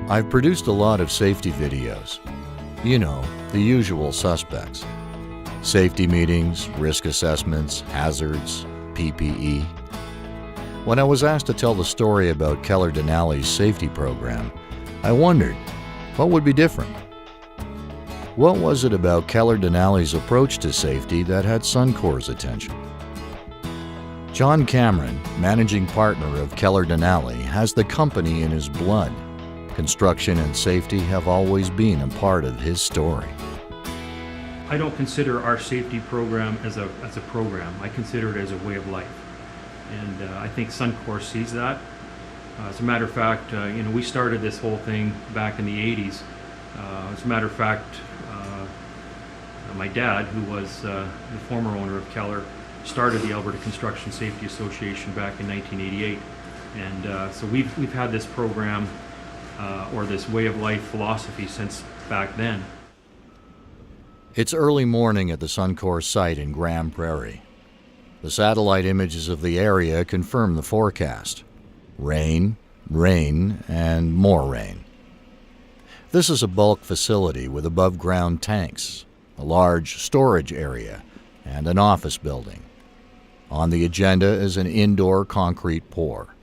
I've produced a lot of safety videos. You know, the usual suspects. Safety meetings, risk assessments, hazards, PPE. When I was asked to tell the story about Keller Denali's safety program, I wondered, what would be different? What was it about Keller Denali's approach to safety that had Suncor's attention? John Cameron, managing partner of Keller Denali, has the company in his blood. Construction and safety have always been a part of his story. I don't consider our safety program as a program. I consider it as a way of life. And I think Suncor sees that. As a matter of fact, we started this whole thing back in the 80s. As a matter of fact, my dad, who was the former owner of Keller, started the Alberta Construction Safety Association back in 1988. And so we've had this program or this way of life philosophy since back then. It's early morning at the Suncor site in Graham Prairie. The satellite images of the area confirm the forecast. Rain, rain, and more rain. This is a bulk facility with above-ground tanks, a large storage area, and an office building. On the agenda is an indoor concrete pour.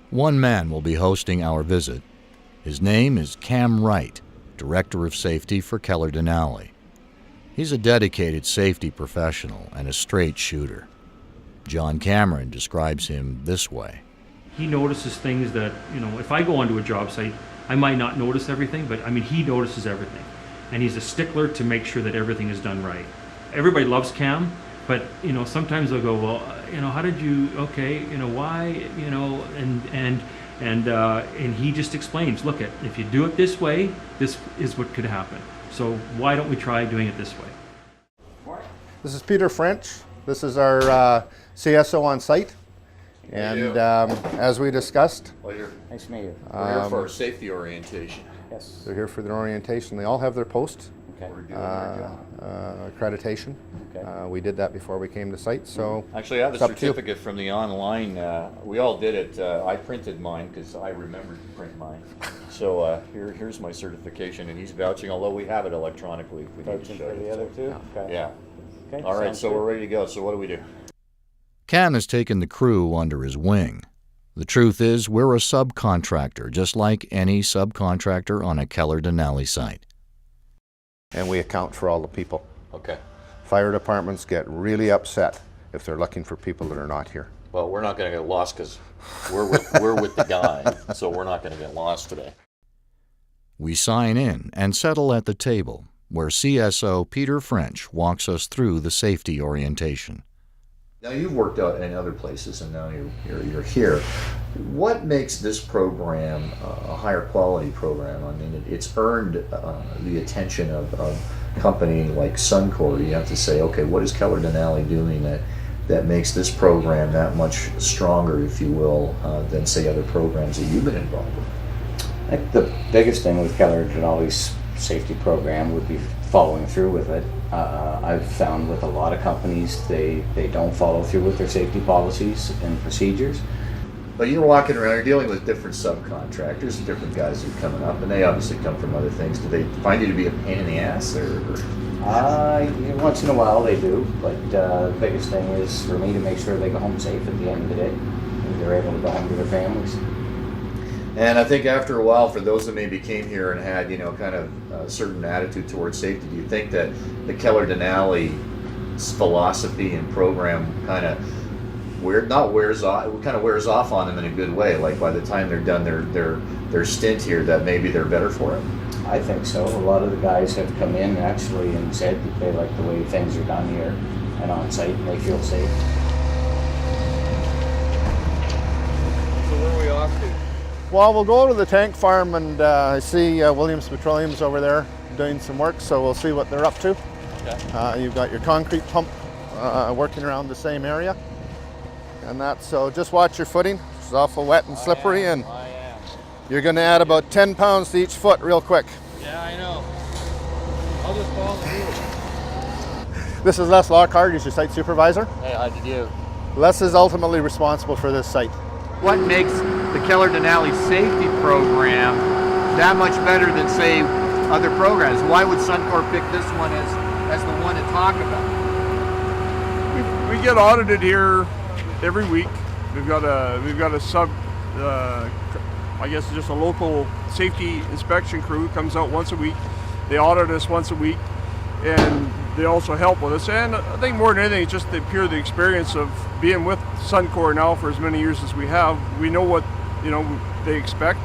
One man will be hosting our visit. His name is Cam Wright, Director of Safety for Keller Denali. He's a dedicated safety professional and a straight shooter. John Cameron describes him this way. He notices things that, if I go onto a job site, I might not notice everything, but he notices everything. And he's a stickler to make sure that everything is done right. Everybody loves Cam, but, sometimes they'll go, well, how did you, why, and he just explains, look, if you do it this way, this is what could happen. So why don't we try doing it this way? This is Peter French. This is our CSO on site. And as we discussed, Nice to meet you. We're here for a safety orientation. Yes. they're here for their orientation. They all have their post Okay. We're doing our job. accreditation. Okay. We did that before we came to site, so Actually, I have it's a up to you. certificate from the online. We all did it. I printed mine because I remembered to print mine. So here's my certification, and he's vouching. Although we have it electronically, if we need to Vouching show for the you. other two? Okay. Yeah. Okay. All right. sounds So good. we're ready to go. So what do we do? Cam has taken the crew under his wing. The truth is, we're a subcontractor, just like any subcontractor on a Keller Denali site. And we account for all the people. Okay. Fire departments get really upset if they're looking for people that are not here. Well, we're not going to get lost because we're with the guy, so we're not going to get lost today. We sign in and settle at the table, where CSO Peter French walks us through the safety orientation. Now you've worked out in other places, and now you're here. What makes this program a higher quality program? I mean, it's earned the attention of a company like Suncor. You have to say, okay, what is Keller Denali doing that makes this program that much stronger, if you will, than say other programs that you've been involved with? I think the biggest thing with Keller Denali's safety program would be following through with it. I've found with a lot of companies, they don't follow through with their safety policies and procedures. But you're walking around, you're dealing with different subcontractors and different guys who are coming up, and they obviously come from other things. Do they find you to be a pain in the ass, or? Once in a while they do, but the biggest thing is for me to make sure they go home safe at the end of the day, and they're able to go home to their families. And I think after a while, for those that maybe came here and had, kind of a certain attitude towards safety, do you think that the Keller Denali philosophy and program kind of wears off on them in a good way? Like by the time they're done their stint here, that maybe they're better for it? I think so. A lot of the guys have come in actually and said that they like the way things are done here and on site, and they feel safe. So where are we off to? Well, we'll go to the tank farm, and I see Williams Petroleum's over there doing some work, so we'll see what they're up to. Okay. You've got your concrete pump working around the same area. And so just watch your footing. It's awful wet and slippery, and I am. you're going to add about 10 pounds to each foot real quick. Yeah, I know. I'll just follow the rules. This is Les Lockhart, he's your site supervisor. Hey, how'd you do? Les is ultimately responsible for this site. What makes the Keller Denali safety program that much better than, say, other programs? Why would Suncor pick this one as the one to talk about? We get audited here every week. We've got a sub, I guess it's just a local safety inspection crew comes out once a week. They audit us once a week, and they also help with us. And I think more than anything, it's just the experience of being with Suncor now for as many years as we have. We know what they expect.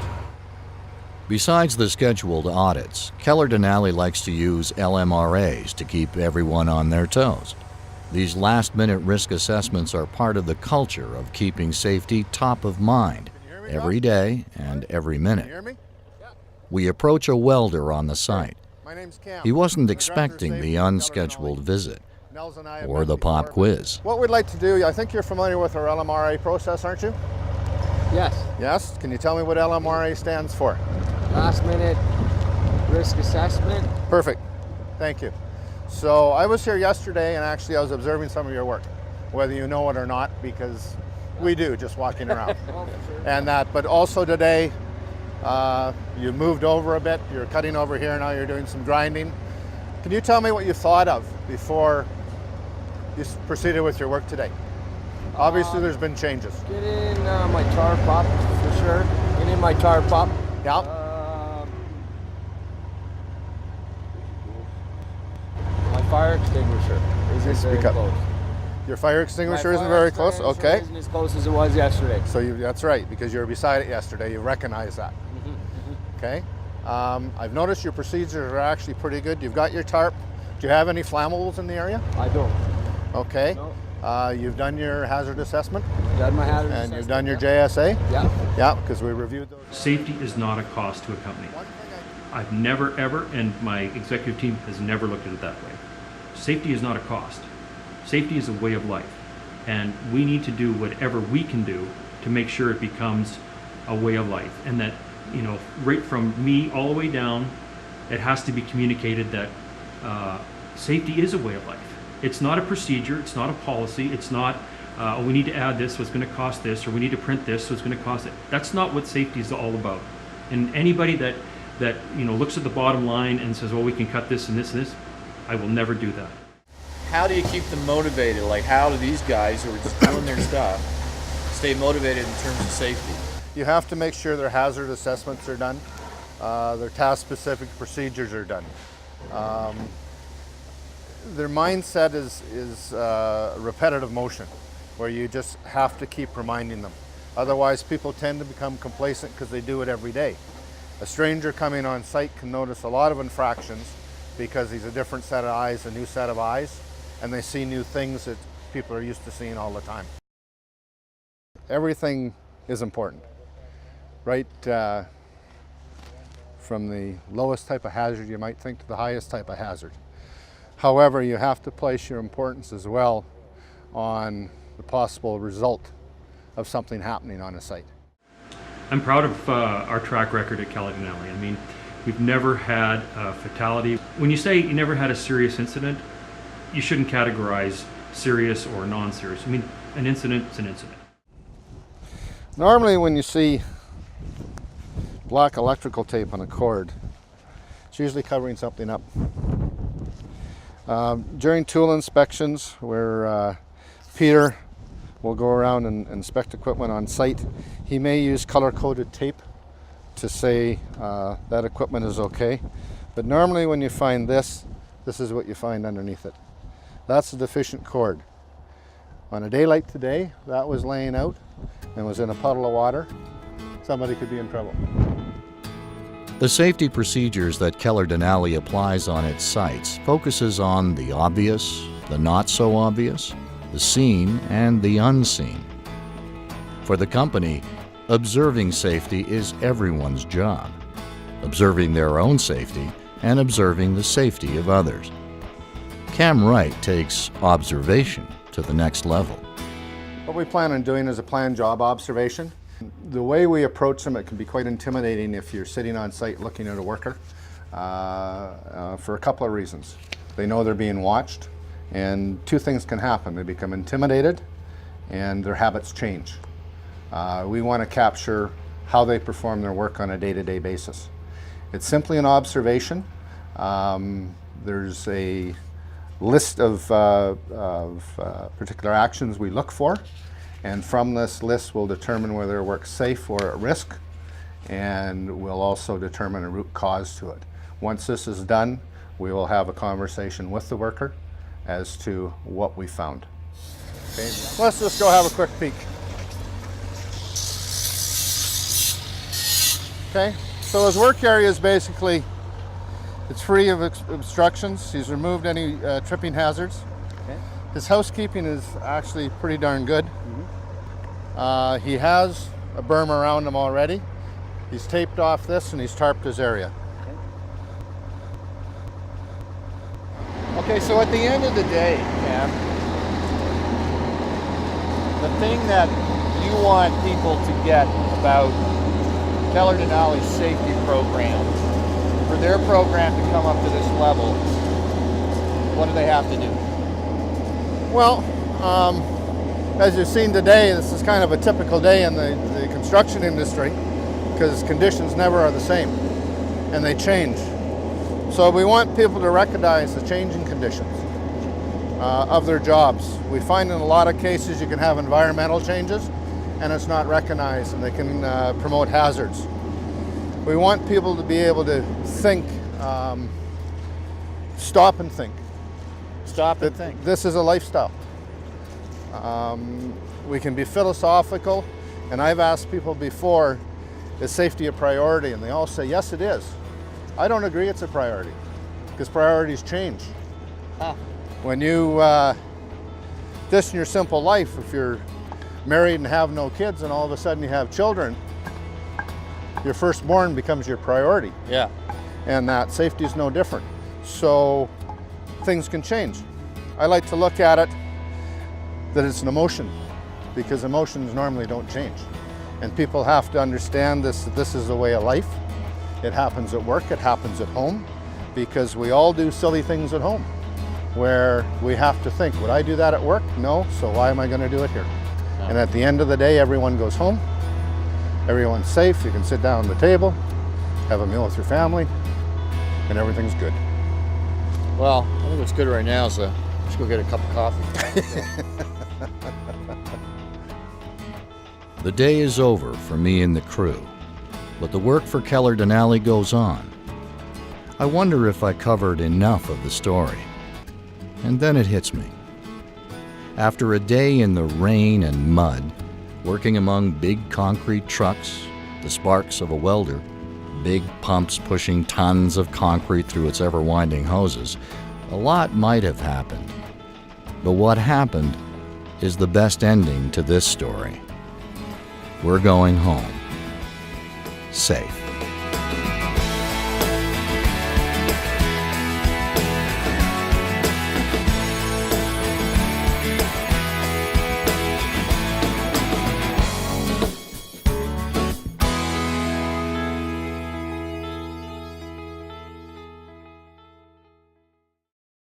Besides the scheduled audits, Keller Denali likes to use LMRAs to keep everyone on their toes. These last-minute risk assessments are part of the culture of keeping safety top of mind every day and every Can you minute. hear me? We approach a welder on the site. My name's Cam. He wasn't I'm the Director of expecting Safety the at Keller unscheduled Denali. visit Nels and I have or met the pop before. quiz. What we'd like to do, I think you're familiar with our LMRA process, aren't you? Yes, Yes? Can you tell me what LMRA stands for? last minute risk assessment. Perfect. Thank you. So I was here yesterday, and actually I was observing some of your work, whether you know it or not, because we do, just walking around. And that, but also today, you moved over a bit. You're cutting over here, now you're doing some grinding. Can you tell me what you thought of before you proceeded with your work today? Obviously, there's been changes. Get in my tar pop for sure. Get in my tar pop. Yeah. My fire extinguisher isn't very Speak up. close. Your fire My extinguisher isn't fire very close. extinguisher Okay. Isn't as close as it was yesterday. So that's right, because you were beside it yesterday. You recognize that. Okay. I've noticed your procedures are actually pretty good. You've got your tarp. Do you have any flammables in the area? I don't. Okay. No. You've done your hazard assessment, Done my hazard and you've assessment, done your yeah. JSA. Yeah. Yeah, because we reviewed those. Safety is not a cost to a company. One thing I've never, ever, and my executive team has never looked at it that way. Safety is not a cost. Safety is a way of life. And we need to do whatever we can do to make sure it becomes a way of life. And that, right from me all the way down, it has to be communicated that safety is a way of life. It's not a procedure, it's not a policy, it's not, we need to add this, so it's going to cost this, or we need to print this, so it's going to cost it. That's not what safety is all about. And anybody that looks at the bottom line and says, well, we can cut this and this and this, I will never do that. How do you keep them motivated? Like, how do these guys who are just doing their stuff stay motivated in terms of safety? You have to make sure their hazard assessments are done, their task-specific procedures are done. Their mindset is repetitive motion, where you just have to keep reminding them. Otherwise, people tend to become complacent because they do it every day. A stranger coming on site can notice a lot of infractions because he's a different set of eyes, a new set of eyes, and they see new things that people are used to seeing all the time. Everything is important, right? From the lowest type of hazard you might think to the highest type of hazard. However, you have to place your importance as well on the possible result of something happening on a site. I'm proud of our track record at Keller Denali. I mean, we've never had a fatality. When you say you never had a serious incident, you shouldn't categorize serious or non-serious. I mean, an incident is an incident. Normally when you see black electrical tape on a cord, it's usually covering something up. During tool inspections, where Peter will go around and inspect equipment on site, he may use color-coded tape to say that equipment is okay. But normally when you find this is what you find underneath it. That's a deficient cord. On a day like today, that was laying out and was in a puddle of water, somebody could be in trouble. The safety procedures that Keller Denali applies on its sites focuses on the obvious, the not so obvious, the seen, and the unseen. For the company, observing safety is everyone's job. Observing their own safety and observing the safety of others. Cam Wright takes observation to the next level. What we plan on doing is a planned job observation. The way we approach them, it can be quite intimidating if you're sitting on site looking at a worker for a couple of reasons. They know they're being watched, and two things can happen. They become intimidated and their habits change. We want to capture how they perform their work on a day-to-day basis. It's simply an observation. There's a list of particular actions we look for, and from this list we'll determine whether work's safe or at risk, and we'll also determine a root cause to it. Once this is done, we will have a conversation with the worker as to what we found. Okay. Let's just go have a quick peek. Okay, so his work area is basically, it's free of obstructions. He's removed any tripping hazards. Okay. His housekeeping is actually pretty darn good. He has a berm around him already. He's taped off this and he's tarped his area. Okay, so at the end of the day, Cam, the thing that you want people to get about Keller Denali's safety program, for their program to come up to this level, what do they have to do? Well, as you've seen today, this is kind of a typical day in the construction industry because conditions never are the same and they change. So we want people to recognize the changing conditions of their jobs. We find in a lot of cases you can have environmental changes and it's not recognized and they can promote hazards. We want people to be able to think, stop and think. Stop and think. This is a lifestyle. We can be philosophical, and I've asked people before, is safety a priority? And they all say, yes, it is. I don't agree it's a priority, because priorities change. When you, just in your simple life, if you're married and have no kids and all of a sudden you have children, your firstborn becomes your priority. Yeah. And that safety is no different. So things can change. I like to look at it that it's an emotion, because emotions normally don't change. And people have to understand this, that this is a way of life. It happens at work, it happens at home, because we all do silly things at home where we have to think, would I do that at work? No, so why am I going to do it here? No. And at the end of the day, everyone goes home, everyone's safe, you can sit down at the table, have a meal with your family, and everything's good. Well, I think what's good right now is let's go get a cup of coffee. The day is over for me and the crew, but the work for Keller Denali goes on. I wonder if I covered enough of the story. And then it hits me. After a day in the rain and mud, working among big concrete trucks, the sparks of a welder, big pumps pushing tons of concrete through its ever-winding hoses, a lot might have happened. But what happened is the best ending to this story. We're going home. Safe.